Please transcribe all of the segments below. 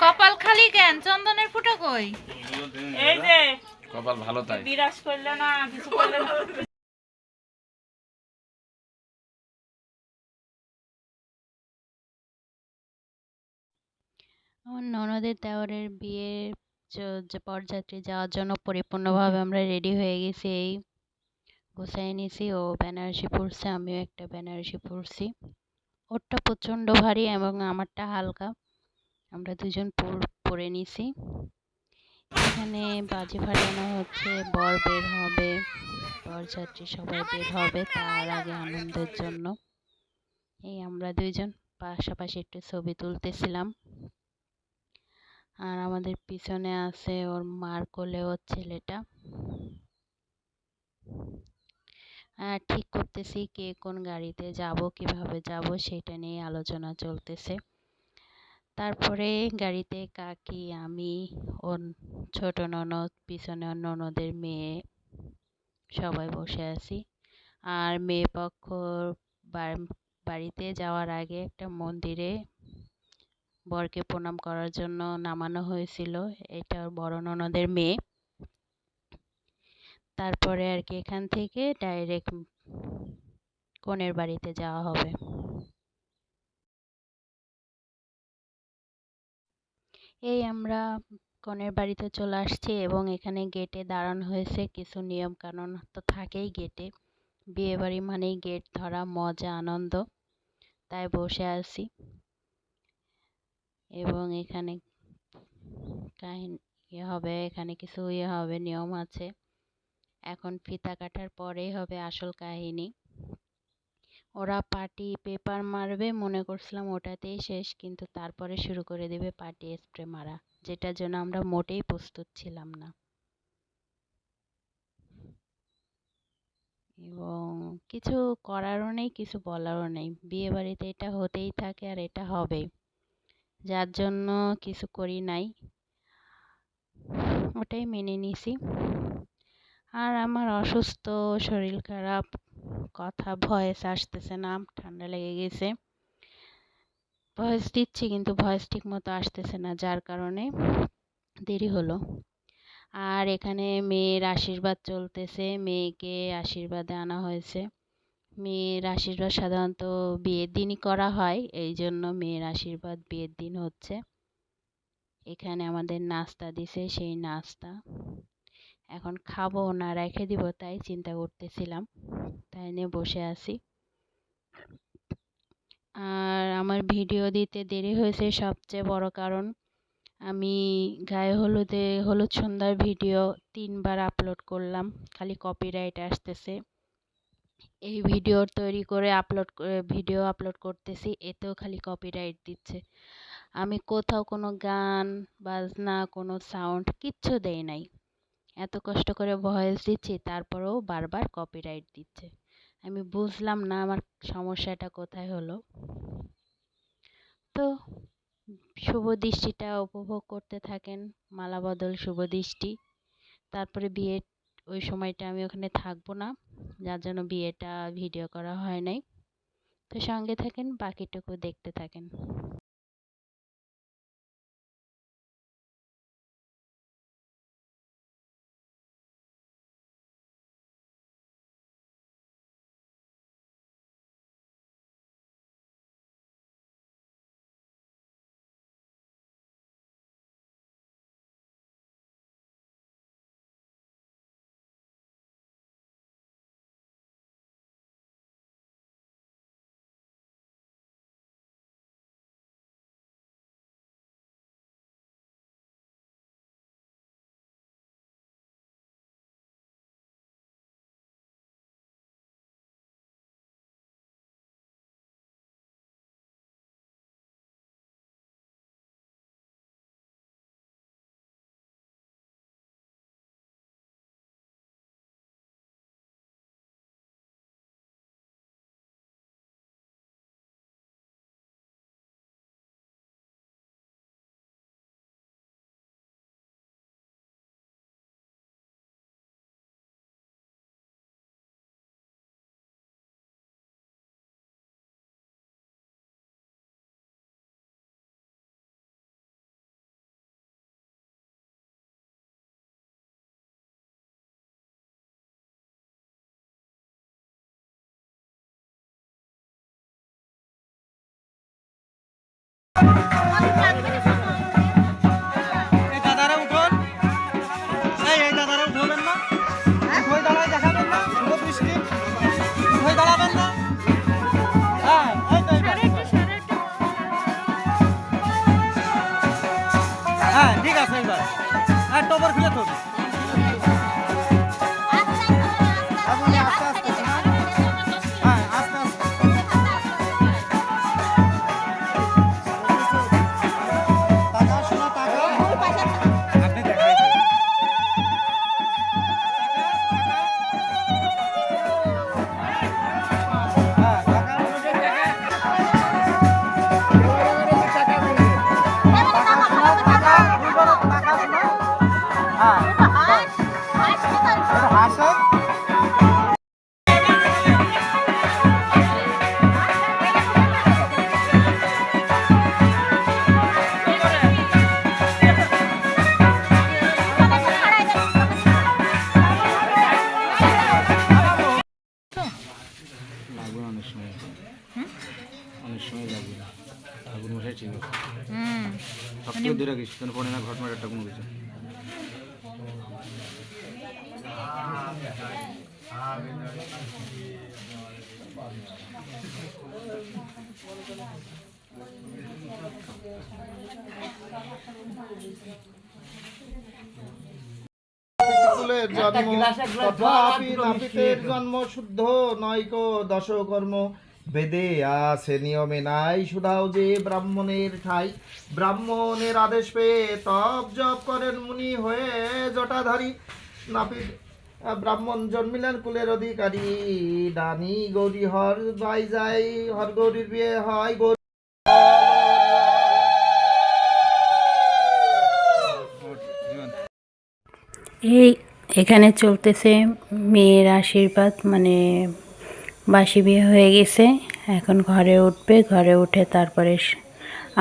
কপাল খালি কেন? চন্দনের ফুটা কই? এই যে কপাল ভালো তাই বিরাজ করলে না, কিছু করলে না। আমার ননদের দেওরের বিয়ের যে বরযাত্রী যাওয়ার জন্য পরিপূর্ণভাবে আমরা রেডি হয়ে গেছি। এই গুছাই নিছি। ও বেনারসি পরছে, আমিও একটা বেনারসি পরছি। ওরটা প্রচণ্ড ভারী এবং আমারটা হালকা, আমরা দুজন পরে নিছি। এখানে বাজি ফাটানো হচ্ছে, বর বের হবে, বরযাত্রী সবাই বের হবে তার আগে আনন্দের জন্য। এই আমরা দুইজন পাশাপাশি একটু ছবি তুলতেছিলাম। আর আমাদের পিছনে আছে ওর মার কোলে ওর ছেলেটা। আর ঠিক করতেছি কে কোন গাড়িতে যাব, কিভাবে যাব সেটা নিয়ে আলোচনা চলতেছে। তারপরে গাড়িতে কাকি, আমি, ওর ছোট ননদ, পিছনে ওর ননদের মেয়ে সবাই বসে আছি। আর মেয়ে পক্ষ বাড়িতে যাওয়ার আগে একটা মন্দিরে বরকে প্রণাম করার জন্য নামানো হয়েছিল। এটা ওর বড় ননদের মেয়ে। তারপরে আর কি এখান থেকে ডাইরেক্ট কনের বাড়িতে যাওয়া হবে। এই আমরা কনের বাড়িতে চলে আসছি এবং এখানে গেটে দাঁড়ানো হয়েছে। কিছু নিয়ম কানুন তো থাকেই গেটে, বিয়ে বাড়ি মানেই গেট ধরা, মজা আনন্দ, তাই বসে আছি। এবং এখানে কাহিনী হবে, এখানে কিছু হবে, নিয়ম আছে। এখন ফিতা কাটার পরেই হবে আসল কাহিনী। ওরা পার্টি পেপার মারবে মনে করছিলাম, ওটাতেই শেষ, কিন্তু তারপরে শুরু করে দেবে পার্টি স্প্রে মারা, যেটার জন্য আমরা মোটেই প্রস্তুত ছিলাম না। এবং কিছু করারও নেই, কিছু বলারও নেই, বিয়ে বাড়িতে এটা হতেই থাকে আর এটা হবে, যার জন্য কিছু করি নাই, ওটাই মেনে নিছি। আর আমার অসুস্থ, শরীর খারাপ, কথা ভয়েস আসতেছে না, ঠান্ডা লেগে গেছে। ভয়েস দিচ্ছি কিন্তু ভয়েস ঠিক মতো আসতেছে না, যার কারণে দেরি হলো। আর এখানে মেয়ের আশীর্বাদ চলতেছে, মেয়েকে আশীর্বাদে আনা হয়েছে। মেয়ের আশীর্বাদ সাধারণত বিয়ের দিনই করা হয়, এই জন্য মেয়ের আশীর্বাদ বিয়ের দিন হচ্ছে। এখানে আমাদের নাস্তা দিছে, সেই নাস্তা এখন খাবো না রেখে দিব, তাই চিন্তা করতেছিলাম, তাই নিয়ে বসে আছি। আর আমার ভিডিও দিতে দেরি হয়েছে সবচেয়ে বড় কারণ, আমি গায়ে হলুদ সন্ধ্যার ভিডিও 3বার আপলোড করলাম, খালি কপিরাইট আসতেছে। এই ভিডিও তৈরি করে ভিডিও আপলোড করতেছি, এতেও খালি কপিরাইট দিচ্ছে। আমি কোথাও কোনো গান বাজনা, কোনো সাউন্ড কিচ্ছু দেই নাই, এত কষ্ট করে ভয়েস দিচ্ছি, তারপরেও বারবার কপিরাইট দিচ্ছে। আমি বুঝলাম না আমার সমস্যাটা কোথায় হলো। তো শুভ দৃষ্টিটা উপভোগ করতে থাকেন, মালা বদল শুভ দৃষ্টি। তারপরে বিয়ের ওই সময়টা আমি ওখানে থাকবো না, যার জন্য বিয়েটা ভিডিও করা হয় নাই। তো সঙ্গে থাকেন, বাকিটুকু দেখতে থাকেন। ঠাকুর মশাই চিনি হুম সব থেকে দূরে গেছি কোনো পড়ে না ঘটনাটা কোনো কিছু জন্ম শুদ্ধ নয়কো দশকর্ম বেদে আছে নিয়মে নাই শুধাও যে ব্রাহ্মণের ঠাই ব্রাহ্মণের আদেশ পেয়ে তপ জপ করেন মুনি হয়ে জটাধারী নাপিত ব্রাহ্মণ জন্মিলেন কুলের অধিকারী ডানি গৌরী হর ভাই যায় হর গৌরীর বিয়ে হয় গৌরী এই এখানে চলতেছে মেয়ের আশীর্বাদ, মানে বাসি বিয়ে হয়ে গেছে, এখন ঘরে উঠবে, ঘরে উঠে তারপরে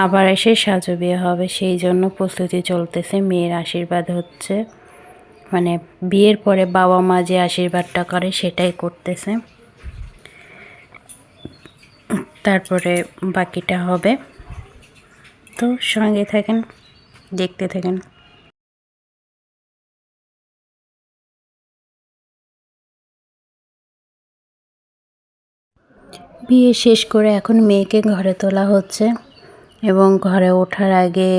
আবার এসে সাজো বিয়ে হবে, সেই জন্য প্রস্তুতি চলতেছে। মেয়ের আশীর্বাদ হচ্ছে, মানে বিয়ের পরে বাবা মা যে আশীর্বাদটা করে সেটাই করতেছে, তারপরে বাকিটা হবে। তো সঙ্গে থাকেন, দেখতে থাকেন। বিয়ে শেষ করে এখন মেয়েকে ঘরে তোলা হচ্ছে এবং ঘরে ওঠার আগে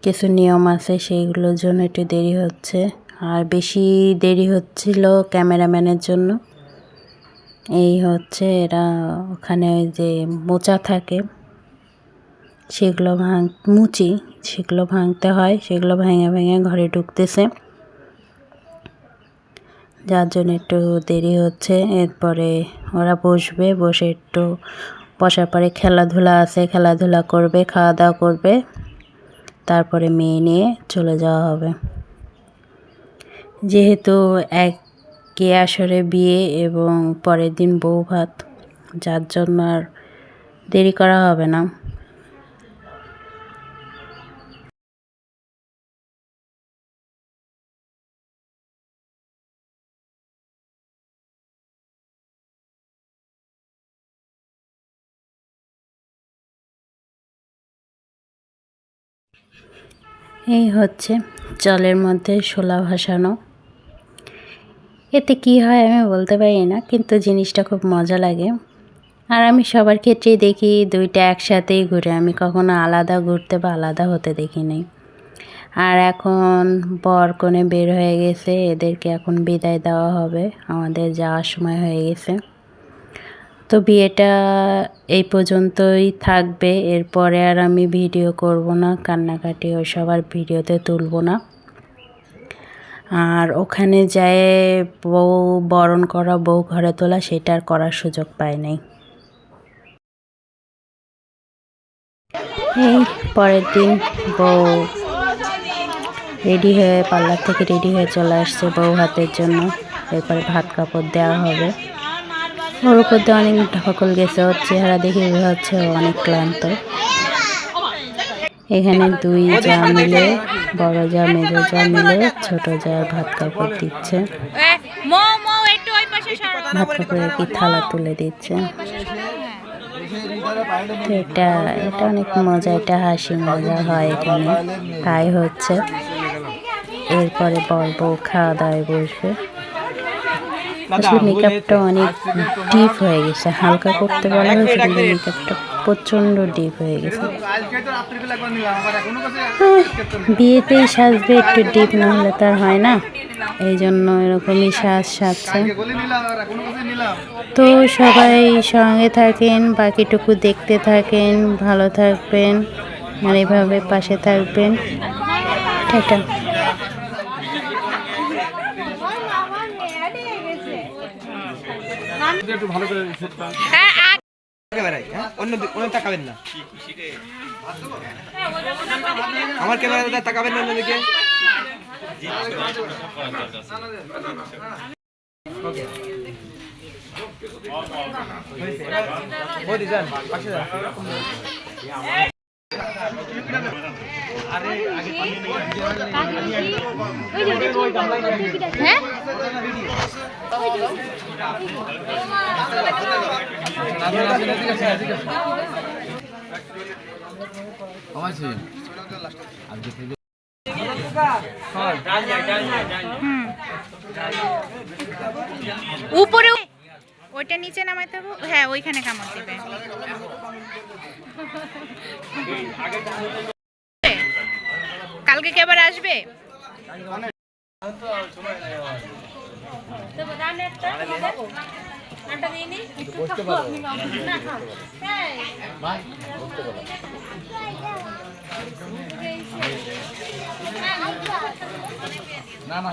কিছু নিয়ম আছে, সেইগুলোর জন্য একটু দেরি হচ্ছে। আর বেশি দেরি হচ্ছিল ক্যামেরাম্যানের জন্য। এই হচ্ছে এরা ওখানে ওই যে মোচা থাকে সেগুলো মুচি সেগুলো ভাঙতে হয়, সেগুলো ভেঙে ভেঙে ঘরে ঢুকতেছে, যার জন্য একটু দেরি হচ্ছে। এরপরে ওরা বসবে, বসে একটু বসার পরে খেলাধুলা আছে, খেলাধুলা করবে, খাওয়া দাওয়া করবে, তারপরে মেয়ে নিয়ে চলে যাওয়া হবে। যেহেতু একই আসরে বিয়ে এবং পরের দিন বউ ভাত, যার জন্য আর দেরি করা হবে না। এই হচ্ছে জলের মধ্যে শোলা ভাসানো। এতে কি হয় আমি বলতে পারি না, কিন্তু জিনিসটা খুব মজা লাগে। আর আমি সবার ক্ষেত্রেই দেখি দুইটা একসাথেই ঘুরে, আমি কখনো আলাদা ঘুরতে বা আলাদা হতে দেখি নাই। আর এখন বর কনে বের হয়ে গেছে, এদেরকে এখন বিদায় দেওয়া হবে, আমাদের যাওয়ার সময় হয়ে গেছে। তো বিয়েটা এই পর্যন্তই থাকবে, এরপরে আর আমি ভিডিও করব না, কান্নাকাটি ওইসব আর ভিডিওতে তুলব না। আর ওখানে যায় বউ বরণ করা, বউ ঘরে তোলা, সেটা আর করার সুযোগ পাই নাই। এই পরের দিন বউ রেডি হয়ে পার্লার থেকে রেডি হয়ে চলে আসছে বউ ভাতের জন্য। এরপরে ভাত কাপড় দেওয়া হবে। ওর উপর দিয়ে অনেক ঢকল গেছে, ওর চেহারা দেখে বোঝা যাচ্ছে অনেক ক্লান্ত। এখানে দুই যা মিলে, বড় যা মেজো যা মিলে ছোট যা ভাত কাপড় দিচ্ছে, ভাত কাপড়ের কি থালা তুলে দিচ্ছে। তো এটা অনেক মজা, এটা হাসি মজা হয় এখানে, তাই হচ্ছে। এরপরে বর বউ খাওয়া দাওয়ায় বসবে। আসলে মেকআপটা অনেক ডিপ হয়ে গেছে, হালকা করতে বলা হয়েছে কিন্তু মেকআপটা প্রচণ্ড ডিপ হয়ে গেছে। বিয়েতেই সাজবে, একটু ডিপ না হলে তার হয় না, এই জন্য এরকমই সাজছে। তো সবাই সঙ্গে থাকেন, বাকিটুকু দেখতে থাকেন, ভালো থাকবেন আর এভাবে পাশে থাকবেন। টাটা। একটু ভালো করে অন্য তাকাবেন না, আমার ক্যামেরা তাকাবেন না অন্যদিকে। হ্যাঁ উপরে ওইটা নিচে নামাইতে হবে, হ্যাঁ ওইখানে কামড় দেবে। কালকে কি আবার আসবে? না না